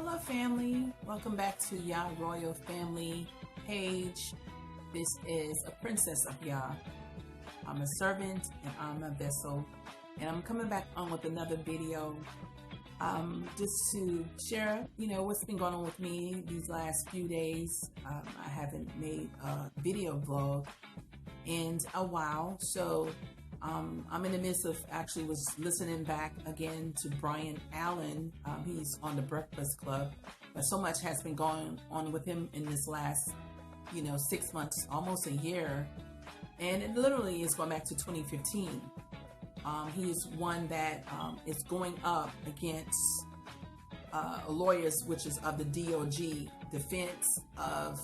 Hello family, welcome back to YAH Royal Family page. This is a princess of YAH. I'm a servant and I'm a vessel, and I'm coming back on with another video just to share what's been going on with me these last few days. I haven't made a video vlog in a while, so I'm in the midst of was listening back again to Byron. He's on the Breakfast Club, but so much has been going on with him in this last 6 months, almost a year, and it literally is going back to 2015. He is one that is going up against lawyers, which is of the DOJ, Defense of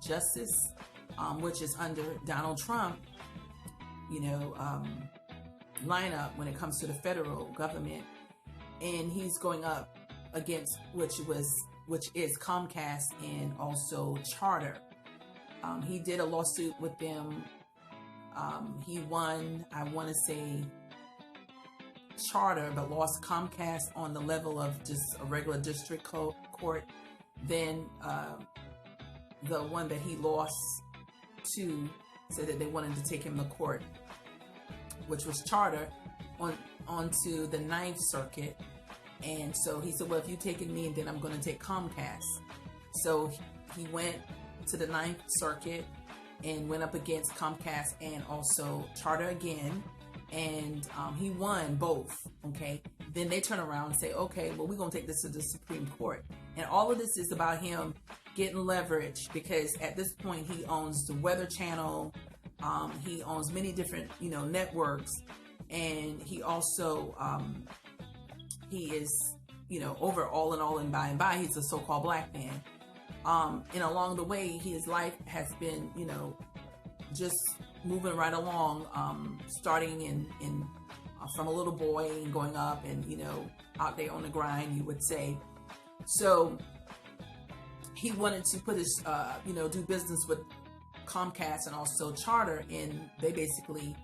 Justice, which is under Donald Trump, lineup when it comes to the federal government. And he's going up against which is Comcast and also Charter. He did a lawsuit with them. He won, I want to say, Charter, but lost Comcast on the level of just a regular district court. Then the one that he lost to said that they wanted to take him to court, which was Charter, onto the Ninth Circuit. And so he said, well, if you taking me, then I'm going to take Comcast. So he went to the Ninth Circuit and went up against Comcast and also Charter again. And he won both. Okay. Then they turn around and say, okay, well, we're going to take this to the Supreme Court. And all of this is about him getting leverage, because at this point he owns the Weather Channel. He owns many different, networks. And he also, he is, over all in all and by and by, he's a so-called black man. And along the way, his life has been, just moving right along, starting in from a little boy and going up and, out there on the grind, you would say. So he wanted to put his, do business with Comcast and also Charter, and they basically,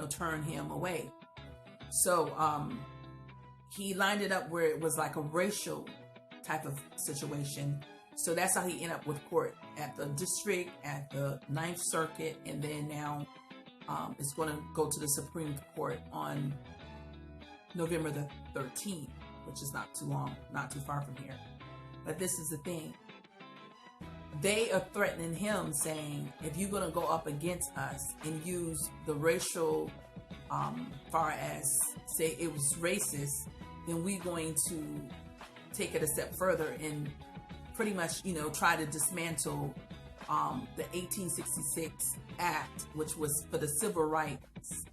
turned him away. So he lined it up where it was like a racial type of situation. So that's how he ended up with court at the district, at the Ninth Circuit, and then now it's going to go to the Supreme Court on November the 13th, which is not too long, not too far from here. But this is the thing. They are threatening him, saying, if you're going to go up against us and use the racial, far as say it was racist, then we're going to take it a step further and pretty much, try to dismantle the 1866 Act, which was for the Civil Rights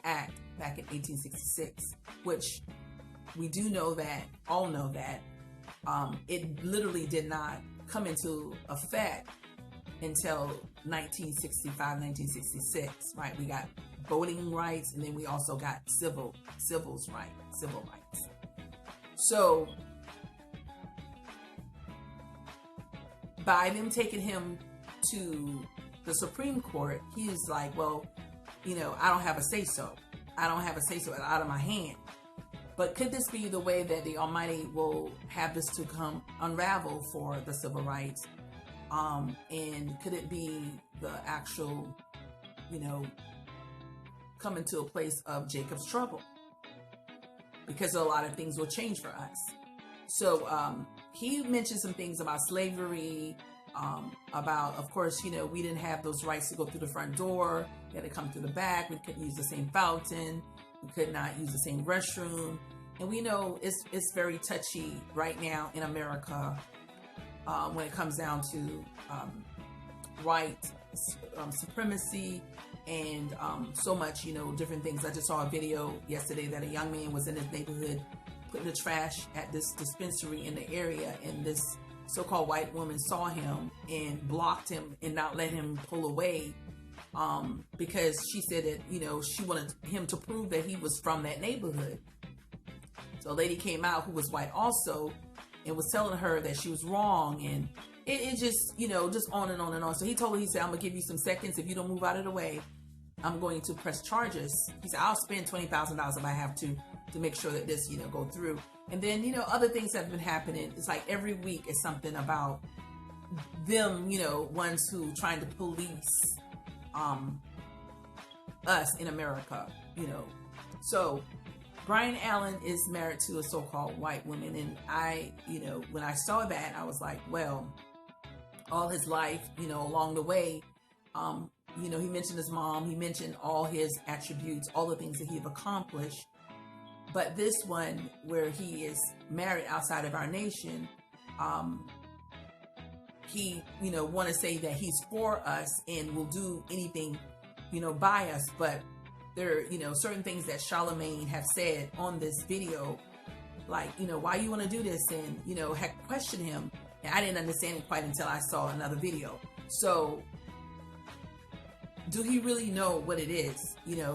Act back in 1866, which we do know that, all know that, it literally did not come into effect until 1965, 1966, right? We got voting rights, and then we also got civil rights. So by them taking him to the Supreme Court, he is like, well, I don't have a say-so. I don't have a say-so out of my hand. But could this be the way that the Almighty will have this to come unravel for the civil rights? And could it be the actual, coming to a place of Jacob's trouble? Because a lot of things will change for us. So he mentioned some things about slavery, about, of course, we didn't have those rights to go through the front door. We had to come through the back. We couldn't use the same fountain. We could not use the same restroom. And we know it's very touchy right now in America when it comes down to white supremacy and so much, different things. I just saw a video yesterday that a young man was in his neighborhood putting the trash at this dispensary in the area, and this so-called white woman saw him and blocked him and not let him pull away, because she said that, she wanted him to prove that he was from that neighborhood. So a lady came out who was white also and was telling her that she was wrong, and it just, just on and on and on. So he told her, he said, I'm gonna give you some seconds. If you don't move out of the way, I'm going to press charges. He said, I'll spend $20,000 if I have to make sure that this, go through. And then, other things have been happening. It's like every week is something about them, ones who trying to police us in America, So Brian Allen is married to a so-called white woman. And I, when I saw that, I was like, well, all his life, along the way, he mentioned his mom, he mentioned all his attributes, all the things that he have accomplished. But this one, where he is married outside of our nation, he, want to say that he's for us and will do anything, by us. But there are, certain things that Charlemagne have said on this video, like, why you want to do this? And, had questioned him. And I didn't understand it quite until I saw another video. So do he really know what it is?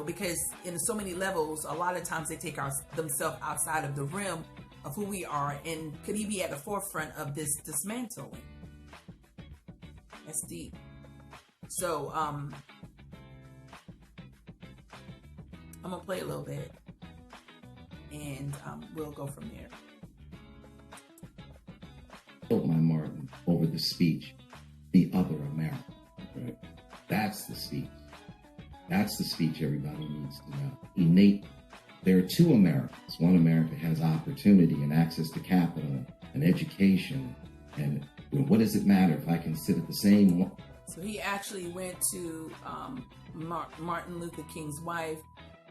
Because in so many levels, a lot of times they take themselves outside of the realm of who we are. And could he be at the forefront of this dismantling? That's deep. So I'm gonna play a little bit, and we'll go from there. My Martin over the speech, the other America. Right? That's the speech. That's the speech everybody needs to know. Innate. There are two Americas. One America has opportunity and access to capital and education. And what does it matter if I can sit at the same? So he actually went to Martin Luther King's wife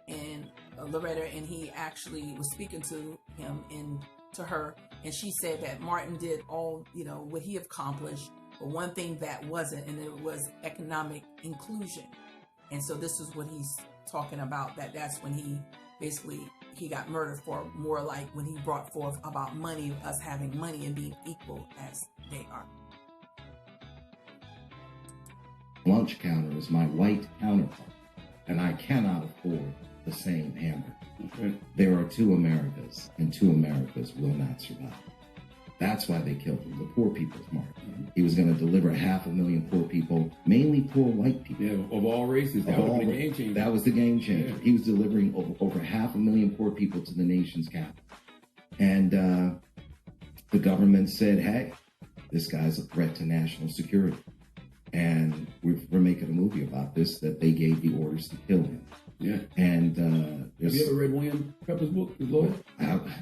and Loretta, and he actually was speaking to him and to her, and she said that Martin did all what he accomplished, but one thing that wasn't, and it was economic inclusion. And so this is what he's talking about, that's when he got murdered for, more like when he brought forth about money, us having money and being equal as they are. Lunch counter is my white counterpart, and I cannot afford the same hamburger. Okay. There are two Americas, and two Americas will not survive. That's why they killed him, the poor people's mark. Mm-hmm. He was going to deliver 500,000 poor people, mainly poor white people. Yeah, of all races. That was the game changer. That was the game changer. Yeah. He was delivering over 500,000 poor people to the nation's capital. And the government said, hey, this guy's a threat to national security. And we're making a movie about this, that they gave the orders to kill him. Yeah. And have you ever read William Pepper's book, The Lawyer?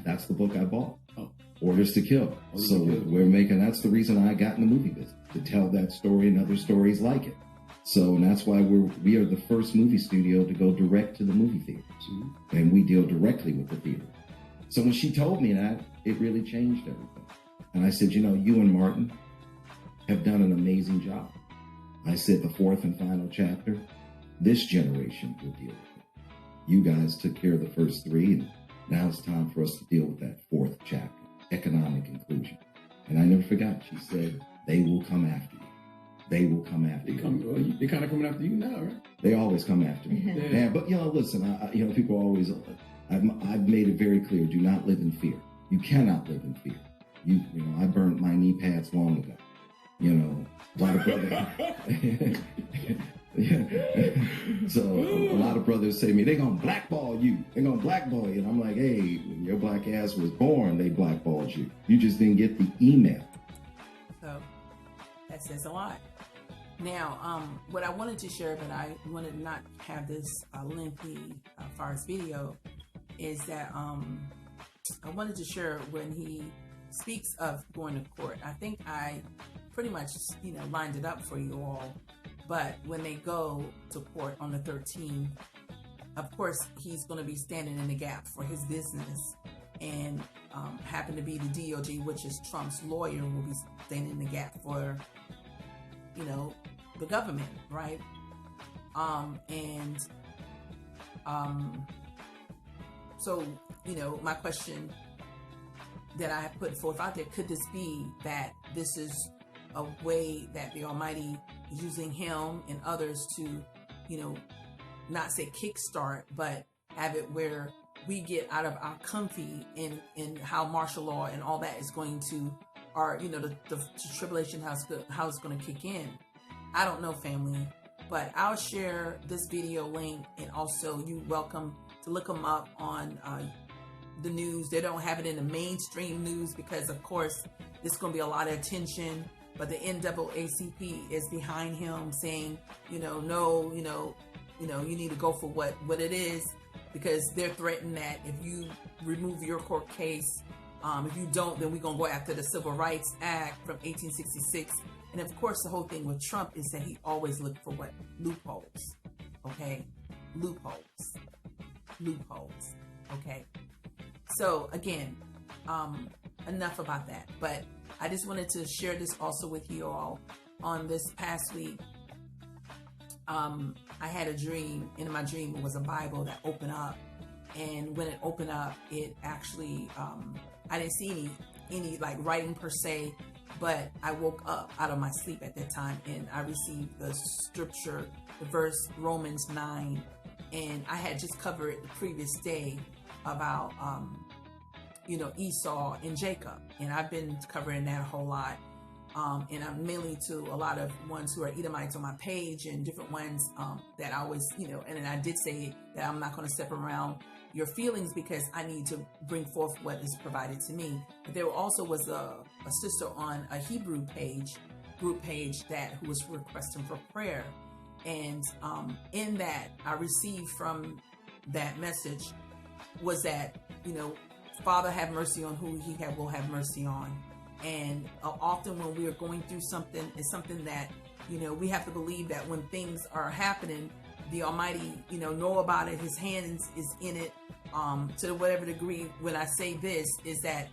That's the book I bought. Oh. Orders to Kill. That's the reason I got in the movie business, to tell that story and other stories like it. So, and that's why we are the first movie studio to go direct to the movie theaters. Mm-hmm. And we deal directly with the theater. So when she told me that, it really changed everything. And I said, you and Martin have done an amazing job. I said, the fourth and final chapter, this generation will deal with it. You guys took care of the first three, and now it's time for us to deal with that fourth chapter, economic inclusion. And I never forgot, she said, they will come after you. They will come after you. They're kind of coming after you now, right? They always come after me. Yeah. But, listen, people always, I've made it very clear, do not live in fear. You cannot live in fear. I burned my knee pads long ago. A lot of brothers. So a lot of brothers say to me, they're going to blackball you. They're going to blackball you. And I'm like, hey, when your black ass was born, they blackballed you. You just didn't get the email. So that says a lot. Now, what I wanted to share, but I wanted not have this lengthy as far as video, is that I wanted to share when he speaks of going to court. I think I pretty much, lined it up for you all. But when they go to court on the 13th, of course, he's going to be standing in the gap for his business. And happen to be the DOJ, which is Trump's lawyer, will be standing in the gap for, the government, right? So, my question that I put forth out there, could this be that this is a way that the Almighty is using him and others to, not say kickstart, but have it where we get out of our comfy in how martial law and all that is going to, or, the tribulation, how it's going to kick in. I don't know, family, But I'll share this video link, and also you're welcome to look them up on the news. They don't have it in the mainstream news because, of course, there's going to be a lot of attention. But the NAACP is behind him, saying, no, you need to go for what it is, because they're threatening that if you remove your court case, if you don't, then we're going to go after the Civil Rights Act from 1866. And of course, the whole thing with Trump is that he always looked for what? Loopholes. Okay? Loopholes. Okay? So again, enough about that. But I just wanted to share this also with you all. On this past week, I had a dream. In my dream, it was a Bible that opened up. And when it opened up, it actually, I didn't see any like writing per se, but I woke up out of my sleep at that time, and I received the scripture, the verse Romans 9, and I had just covered it the previous day about, Esau and Jacob, and I've been covering that a whole lot, and I'm mainly to a lot of ones who are Edomites on my page, and different ones that I always, and then I did say that I'm not going to step around your feelings because I need to bring forth what is provided to me. But there also was a sister on a Hebrew group page who was requesting for prayer. And in that, I received from that message was that, Father have mercy on who he will have mercy on. And often when we are going through something, it's something that, we have to believe that when things are happening, the Almighty, know about it. His hands is in it. To whatever degree, when I say this, is that,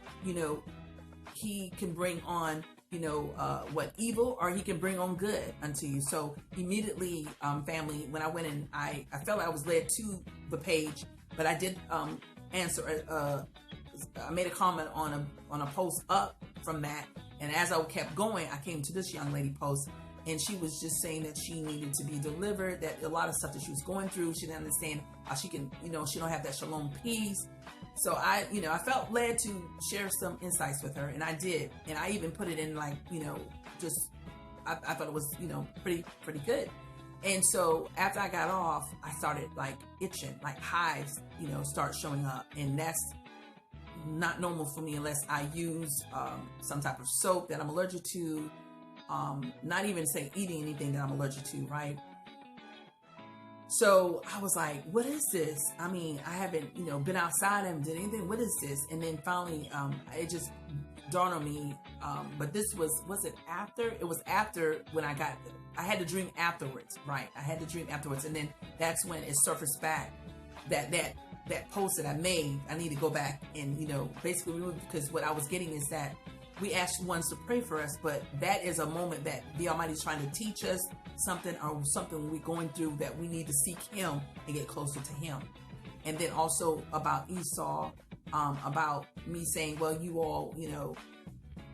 he can bring on, evil, or he can bring on good unto you. So immediately, family, when I went in, I felt I was led to the page, but I did answer. I made a comment on a post up from that, and as I kept going, I came to this young lady post. And she was just saying that she needed to be delivered, that a lot of stuff that she was going through, she didn't understand how she can, she don't have that shalom peace. So I felt led to share some insights with her, and I did. And I even put it in like, I thought it was, pretty good. And so after I got off, I started like itching, like hives, start showing up. And that's not normal for me unless I use some type of soap that I'm allergic to. Not even say eating anything that I'm allergic to, right? So I was like, what is this? I mean, I haven't, been outside and did anything. What is this? And then finally, it just dawned on me. But this was it after? It was after when I had the dream afterwards, right? I had the dream afterwards. And then that's when it surfaced back that post that I made. I need to go back and, basically remove, because what I was getting is that we ask ones to pray for us, but that is a moment that the Almighty is trying to teach us something, or something we're going through that we need to seek Him and get closer to Him. And then also about Esau, about me saying, well, you all,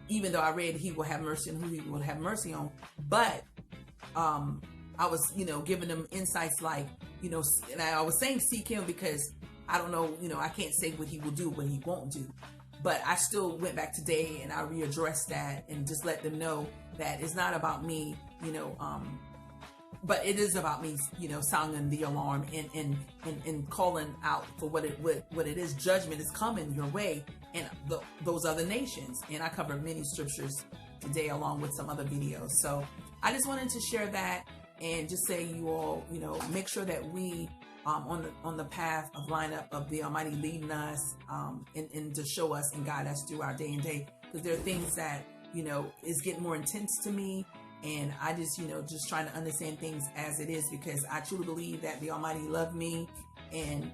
even though I read he will have mercy on who he will have mercy on, but I was, giving them insights like, and I was saying seek Him because I don't know, I can't say what He will do, what He won't do. But I still went back today and I readdressed that and just let them know that it's not about me, but it is about me, sounding the alarm and calling out for what it is. Judgment is coming your way, and those other nations. And I covered many scriptures today along with some other videos. So I just wanted to share that and just say, you all, make sure that we on the path of lineup of the Almighty leading us and to show us and guide us through our day and day, because there are things that is getting more intense to me, and I just just trying to understand things as it is, because I truly believe that the Almighty loved me and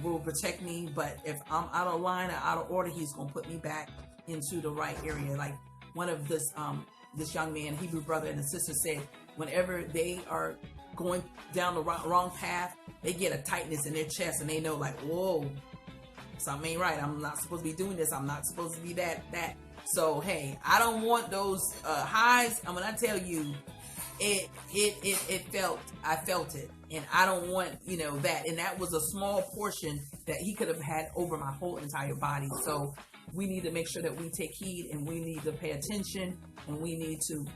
will protect me. But if I'm out of line or out of order, He's gonna put me back into the right area. Like one of this young man, Hebrew brother, and a sister said, whenever they are going down the wrong path, they get a tightness in their chest, and they know like, whoa, something ain't right. I'm not supposed to be doing this. I'm not supposed to be that. So hey, I don't want those highs. And when I tell you, I felt it, and I don't want that. And that was a small portion that he could have had over my whole entire body. So we need to make sure that we take heed, and we need to pay attention, and we need to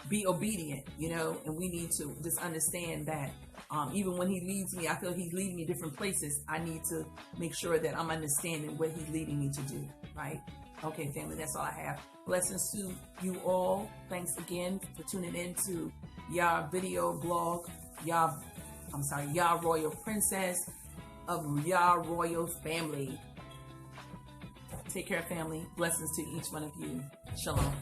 be obedient, you know, and we need to just understand that even when he leads me, I feel he's leading me different places. I need to make sure that I'm understanding what he's leading me to do, right? Okay, family, that's all I have. Blessings to you all. Thanks again for tuning in to YAH video blog, YAH Royal Princess of YAH Royal family. Take care, family. Blessings to each one of you. Shalom.